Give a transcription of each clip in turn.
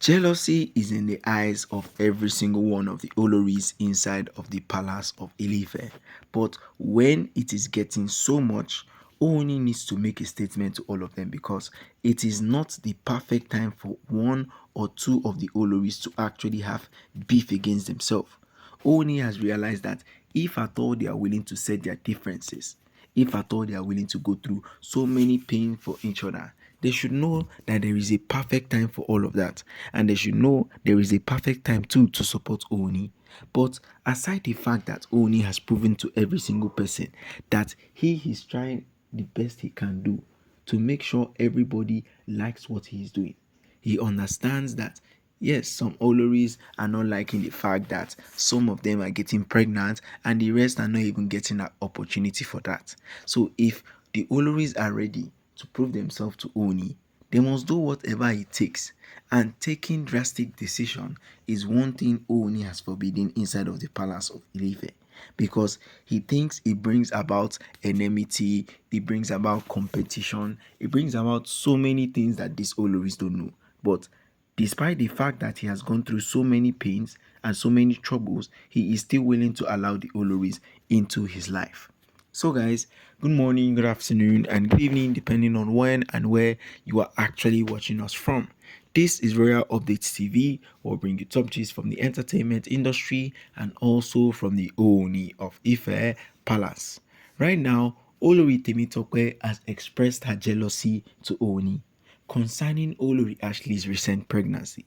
Jealousy is in the eyes of every single one of the Oloris inside of the palace of Ife. But when it is getting so much, Ooni needs to make a statement to all of them because it is not the perfect time for one or two of the Oloris to actually have beef against themselves. Ooni has realized that if at all they are willing to set their differences, if at all they are willing to go through so many pain for each other, they should know that there is a perfect time for all of that, and they should know there is a perfect time too to support Oni. But aside the fact that Oni has proven to every single person that he is trying the best he can do to make sure everybody likes what he is doing, he understands that yes, some Oloris are not liking the fact that some of them are getting pregnant and the rest are not even getting an opportunity for that. So if the Oloris are ready to prove themselves to Oni, they must do whatever it takes. And taking drastic decision is one thing Oni has forbidden inside of the palace of Ife, because he thinks it brings about enmity, it brings about competition, it brings about so many things that these Oloris don't know. But despite the fact that he has gone through so many pains and so many troubles, he is still willing to allow the Oloris into his life. So guys, good morning, good afternoon, and good evening, depending on when and where you are actually watching us from. This is Royal Updates TV. We'll bring you top gist from the entertainment industry and also from the Ooni of Ife Palace. Right now, Olori Temitope has expressed her jealousy to Ooni concerning Olori Ashley's recent pregnancy,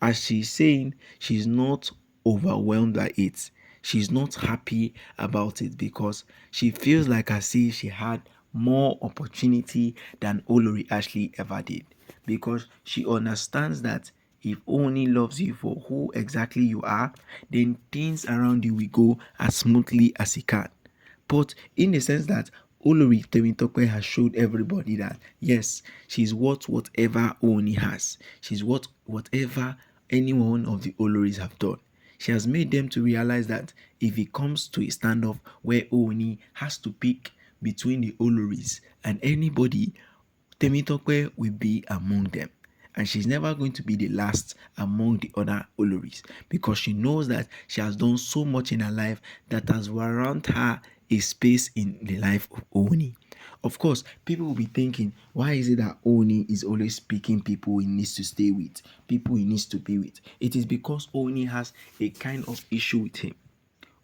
as she's saying she's not overwhelmed by it. She's not happy about it because she feels like as if she had more opportunity than Olori Ashley ever did. Because she understands that if Oni loves you for who exactly you are, then things around you will go as smoothly as it can. But in the sense that Olori Temitope has showed everybody that yes, she's worth whatever Oni has. She's worth whatever any one of the Oloris have done. She has made them to realize that if it comes to a standoff where Oni has to pick between the Oloris and anybody, Temitope will be among them. And she's never going to be the last among the other Oloris because she knows that she has done so much in her life that has warranted her a space in the life of Oni. Of course, people will be thinking, why is it that Oni is always picking people he needs to stay with, people he needs to be with? It is because Oni has a kind of issue with him.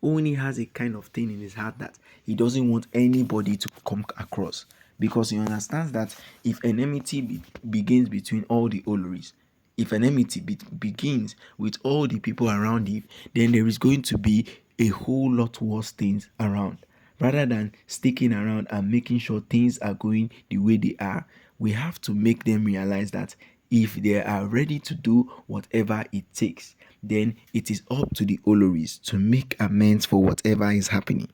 Oni has a kind of thing in his heart that he doesn't want anybody to come across, because he understands that if enmity begins between all the Oloris, if enmity begins with all the people around him, then there is going to be a whole lot worse things around. Rather than sticking around and making sure things are going the way they are, we have to make them realize that if they are ready to do whatever it takes, then it is up to the Oloris to make amends for whatever is happening.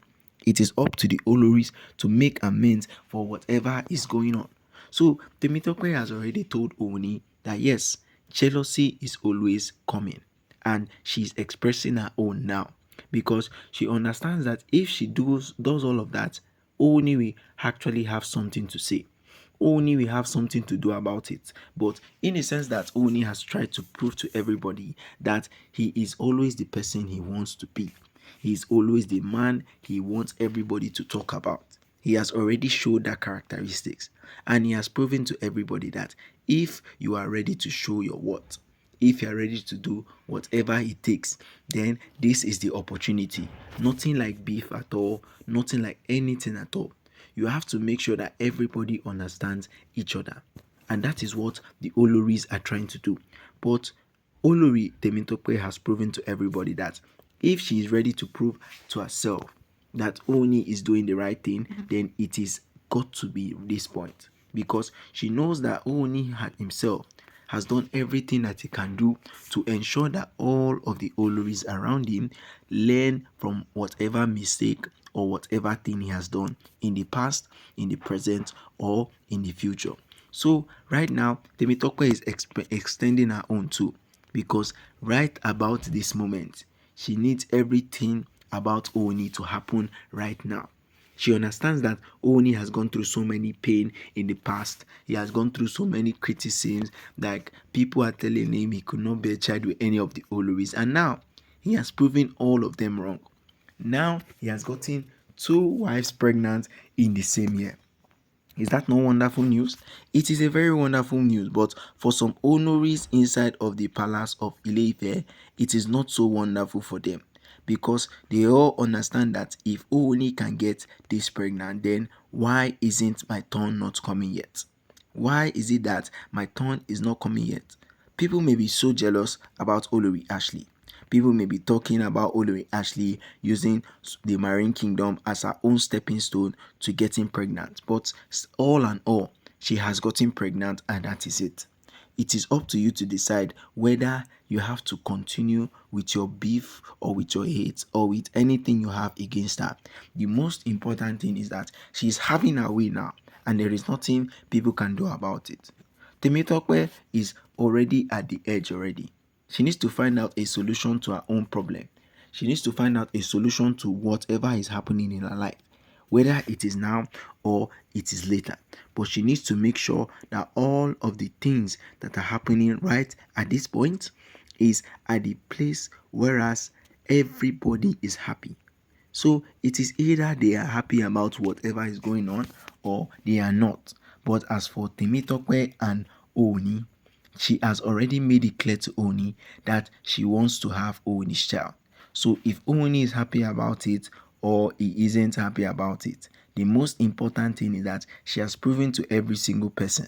It is up to the Oloris to make amends for whatever is going on. So Temitope has already told Oni that yes, jealousy is always coming, and she's expressing her own now because she understands that if she does all of that, Oni will actually have something to say. Oni will have something to do about it. But in the sense that Oni has tried to prove to everybody that he is always the person he wants to be. He is always the man he wants everybody to talk about. He has already showed that characteristics, and he has proven to everybody that if you are ready to show your worth, if you are ready to do whatever it takes, then this is the opportunity. Nothing like beef at all, nothing like anything at all. You have to make sure that everybody understands each other, and that is what the Oloris are trying to do. But Olori Temitope has proven to everybody that if she is ready to prove to herself that Oni is doing the right thing, then it is got to be this point, because she knows that Oni himself has done everything that he can do to ensure that all of the Oloris around him learn from whatever mistake or whatever thing he has done in the past, in the present, or in the future. So right now, Temitope is extending her own too, because right about this moment, she needs everything about Oni to happen right now. She understands that Ooni has gone through so many pain in the past. He has gone through so many criticisms. Like people are telling him he could not bear a child with any of the Oloris. And now he has proven all of them wrong. Now he has gotten 2 wives pregnant in the same year. Is that not wonderful news? It is a very wonderful news, but for some Onoris inside of the palace of Ile-Ife, it is not so wonderful for them, because they all understand that if Ooni can get this pregnant, then why isn't my turn not coming yet? Why is it that my turn is not coming yet? People may be so jealous about Olori Ashley. People may be talking about Olori Ashley using the Marine Kingdom as her own stepping stone to getting pregnant. But all in all, she has gotten pregnant, and that is it. It is up to you to decide whether you have to continue with your beef or with your hate or with anything you have against her. The most important thing is that she is having her way now, and there is nothing people can do about it. Temitope is already at the edge already. She needs to find out a solution to her own problem. She needs to find out a solution to whatever is happening in her life, whether it is now or it is later. But she needs to make sure that all of the things that are happening right at this point is at the place whereas everybody is happy. So it is either they are happy about whatever is going on or they are not. But as for Temitope and Ooni, she has already made it clear to Ooni that she wants to have Ooni's child. So if Ooni is happy about it or he isn't happy about it, the most important thing is that she has proven to every single person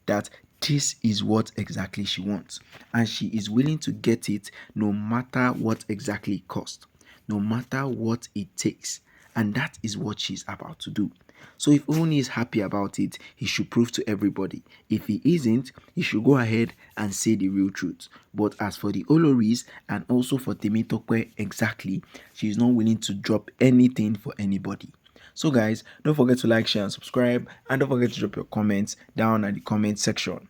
that this is what exactly she wants, and she is willing to get it no matter what exactly it costs, no matter what it takes, and that is what she's about to do. So if Ooni is happy about it, he should prove to everybody. If he isn't, he should go ahead and say the real truth. But as for the Oloris and also for Temitope exactly, she is not willing to drop anything for anybody. So guys, don't forget to like, share and subscribe, and don't forget to drop your comments down at the comment section.